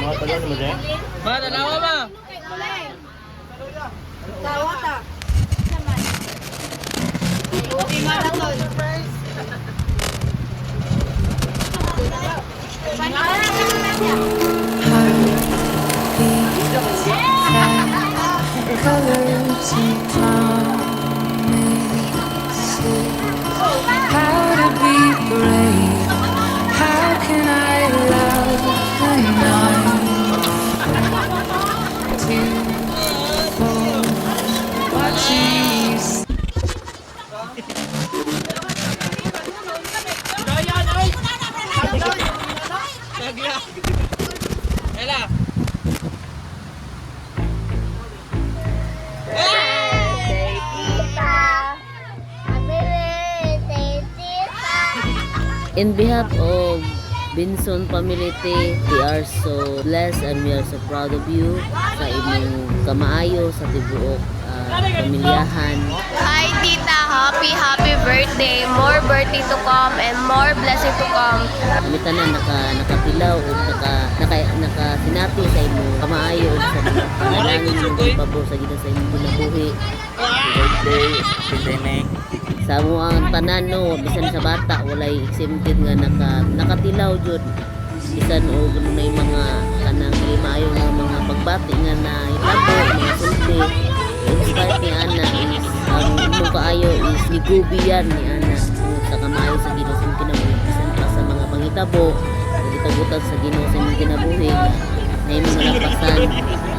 Ma, tanawa ma. Tawa ta. Buti nga na to. Colors and promises. How to be brave? How can I love and not to fall? Watching you. Ela. In behalf of Binson family, we are so blessed and we are so proud of you sa imong kamaayo sa tibuok pamilyahan. Hi Tita, happy birthday. More birthday to come and more blessing to come. Kami tanan nakatilaw o nakasinapi sa imong kamaayo o sa panalangin ng pabor sa Ginoo sa imong kinabuhi. Birthday, Pinay. Sa mo ang tanan no, bisan sa bata walay exempted nga nakatilaw jud. Bisan o gano na yung mga kanang maayo nga mga pagbati nga na ilabo, mga sulti. Inspired ni Ana is ang imong kaayo is nigubiyan ni Ana sa kamaayo sa Ginoo sa imong kinabuhi. Bisan pa sa mga pangitabo, gitagutag sa Ginoo sa imong kinabuhi na imong malapasan.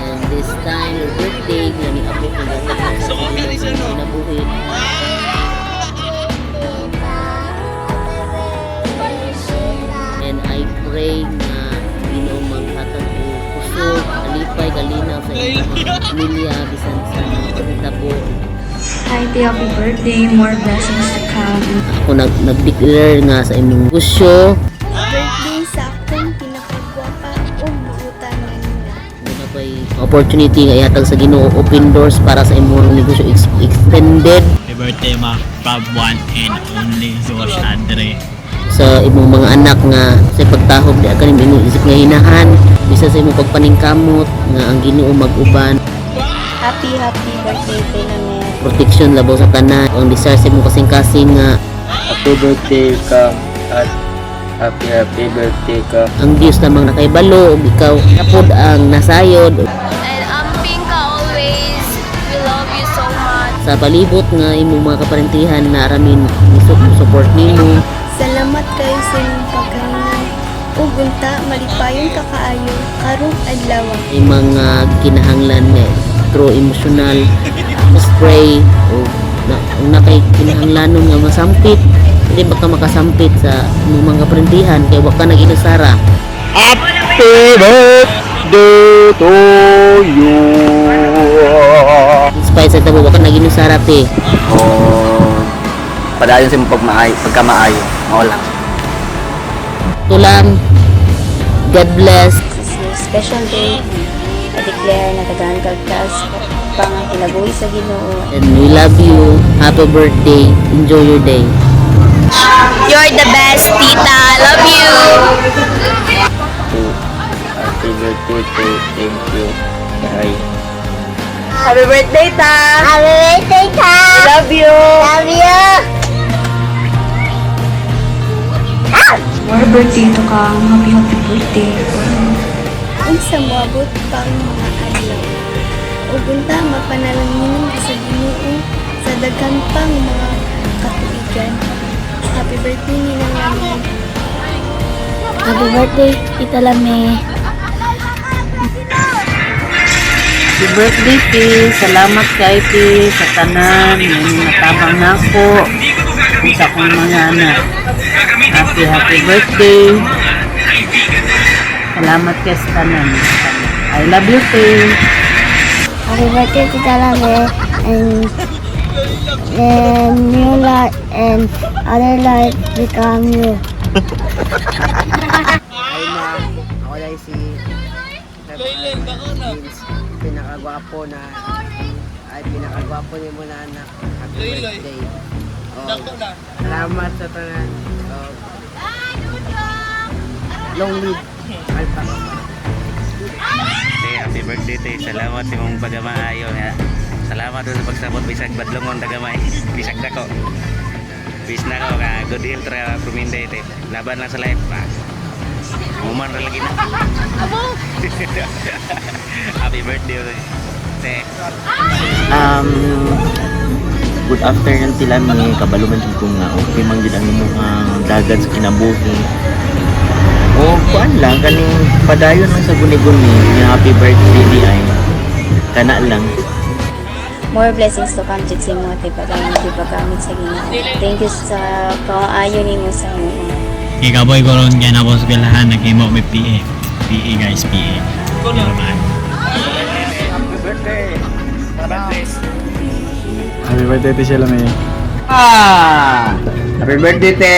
And this time your birthday nga ni Apo ko sa Ginoo sa imong kinabuhi. And I pray na Ginoo maghatag og kusog, alipay, kalinaw sa inyong mga pamilya bisan sa mga pagtabo. Hi, Tia, happy birthday. More blessings to come. Ako nag-declare nga sa imong kusyo. Birthday sa akong pinakagwapa o mabutan nga nila. Muna pa'y opportunity nga ihatag sa Ginoo, open doors para sa imong negosyo extended. Happy birthday ma, proud one and only George Andre. Sa imong mga anak nga sa pagtahog di kaning imong isip nga hinahan bisa sa imong pagpaningkamot nga ang Ginoo mag-uban. Happy birthday kay Name. Protection labaw sa tanan ang desire sa imong kasing-kasing nga Happy birthday ka at happy birthday ka. ang Dios namang nakaibalo ug ikaw napod ang nasayod And amping ka always. We love you so much. sa palibot nga imong mga kaparentihan na aramin support nimo. Salamat kayo sa inyong pagkahinan. Ug unta malipayon ka kaayo karong adlaw. May mga kinahanglan nga through emotional spray o na kay kinahanglanon nga masampit hindi ba ka makasampit sa imong mga kaprendihan kay wa ka nag-inusara. Happy birthday to you. Inspired sa tabo wa ka nag-inusara te. Padayon sa imong pagkamaayo. Mao lang. Ito lang. God bless. This is your special day. I declare na daghan kag taas pang kinabuhi sa Ginoo. And we love you. Happy birthday. Enjoy your day. You're the best, Tita. I love you. Happy birthday to thank you. Bye. Happy birthday, Ta! Happy birthday, Ta. Love you! Love you. More birthday to come. Happy birthday. Unsa moabot pang mga adlaw. Ug unta mapanalangin sa Ginoo sa daghan pang mga katuigan. Happy birthday ni Lame. Happy birthday, Tita Lame. Happy birthday, Pi. Salamat kay Pi sa tanan. May natabang na ako. Sa akong mga anak. Happy birthday. Salamat kay sa tanan. I love you, Pi. Happy birthday, Tita Lame. And new life and other life become you. Ay na, ako dahil si pinakagwapo na ni mo na anak. Happy birthday. Salamat sa tanan. Long live. Alpha. birthday te. Salamat imong pagamaayo nga. Salamat sa pagsabot bisag badlongon dagamay. Bisag dako. Bis na ko ka good health ra Pruminday te. Laban lang sa life pa. Uman ra lagi na. Happy birthday te. Good afternoon sila mi kabaluman jud ko nga okay man jud ang imong dagat sa kinabuhi. O kuan lang kaning padayon lang sa guni-guni nga happy birthday di ay kana lang. More blessings to come jud sa imo ate paggamit sa Ginoo. Thank you sa kaayo nimo sa imo. Ikaboy ko ron kaya na po sa galahan, nag-imo may PA. PA guys, PA. Normal. Happy birthday. Happy birthday to siya lang eh. Happy birthday, te!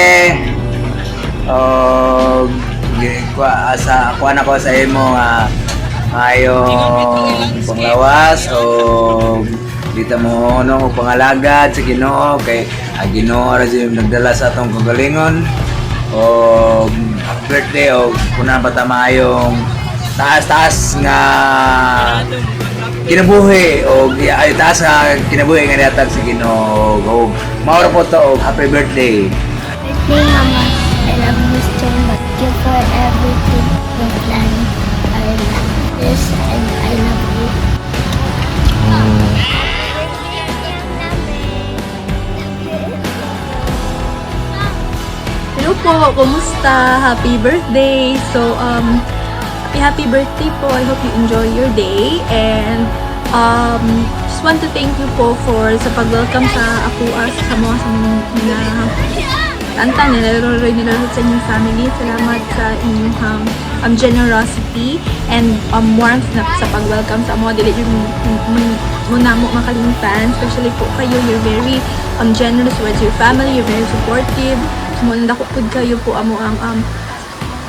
Kuha na ko sa imo nga mayong panglawas o dito mo o pangalagad sa Ginoo kay Ginoo ra siya nagdala sa atong kagalingon o happy birthday o kuna pa ta mayong taas nga kinabuhi o ay taas nga kinabuhi nga niatag sa Ginoo o mao ra po to o happy birthday. Hey Mama, I love you so much. Thank you for everything you plan. I love this and I love you. Hello po, kumusta? Happy birthday! So, happy birthday po. I hope you enjoy your day. And, just want to thank you po for sa pag-welcome sa Akua, sa mga kanta na nilalaro sa inyong family. Salamat sa inyong generosity and warmth na sa pag-welcome sa mga dili yung muna mo makalimutan. Especially po kayo, you're very generous with your family, you're very supportive. Muna dako pud kayo po amo ang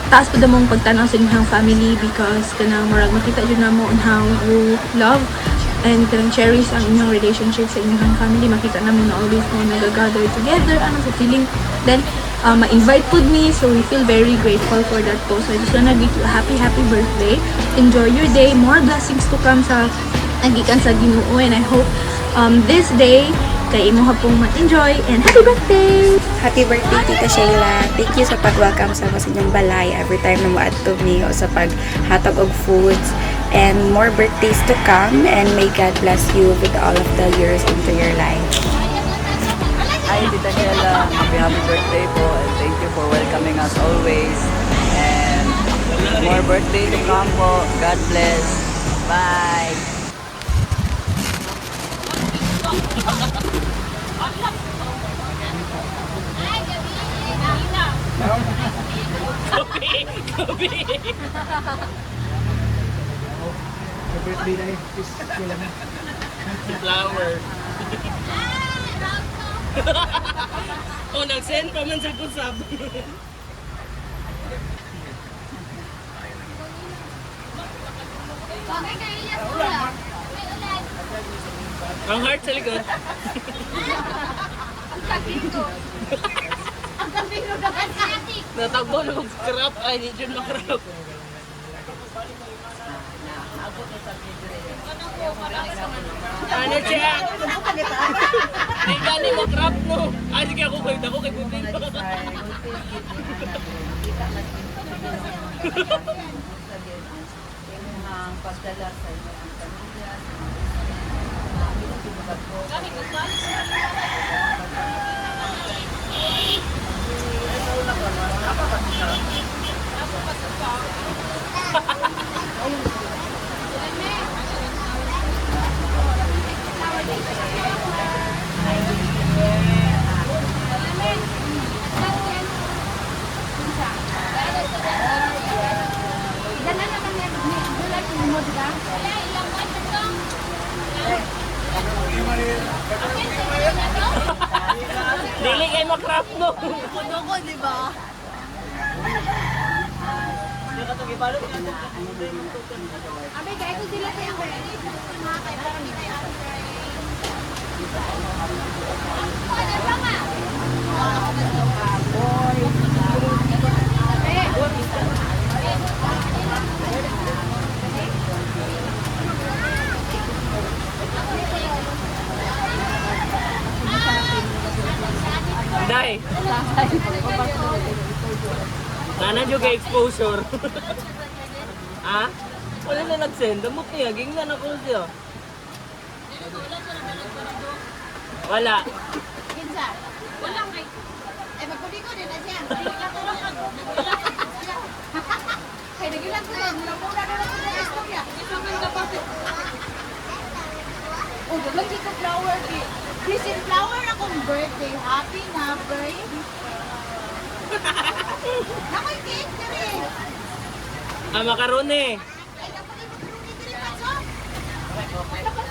taas po damong pagtanaw sa inyong family because kanang murag makita jud namo on how you love and kanang cherish ang inyong relationship sa inyong family. Makita namin na always mo nag-gather together sa feeling. Then ma-invite pud me, so we feel very grateful for that po. So I just wanna wish you a happy birthday. Enjoy your day. More blessings to come sa nagikan sa Ginoo, and I hope this day kay imo hapong ma-enjoy and happy birthday! Happy birthday, Tita Sheila. Thank you sa pag-welcome sa inyong balay every time na mo-add to me o sa paghatag og foods. And more birthdays to come, and may God bless you with all of the years into your life. Hi, Tita Sheila. Happy birthday po and thank you for welcoming us always. And more birthday to come po. God bless. Bye! Flower. Oh, nag-send pa man sa kusab. Ang heart sa likod. Natagbo na mag-crap. Ay, di dyan makrap. Ano siya? Di ka ni makrap mo. Ay, sige ako kay Putin. Pagdala sa inyo ang Dili kay makrap mo. Puno ko, di ba? Abi, kaya ko sila kaya ko. Mga kaya parang hindi tayo. Ano ba nga? Say. Nana yung exposure. Ha? Wala na nag-send. Damot niya. Gingnan ako siya. Wala. Kinsa? Wala kay. Magpapiko din na siya. Kaya nagilan ko lang. Muna na lang sa istorya. Oh, lagi ko flower kay. Christine flower akong birthday. Happy na, birthday. Nakoy cake dere. Makaroni. Ay, dapat makaroni dere pa so.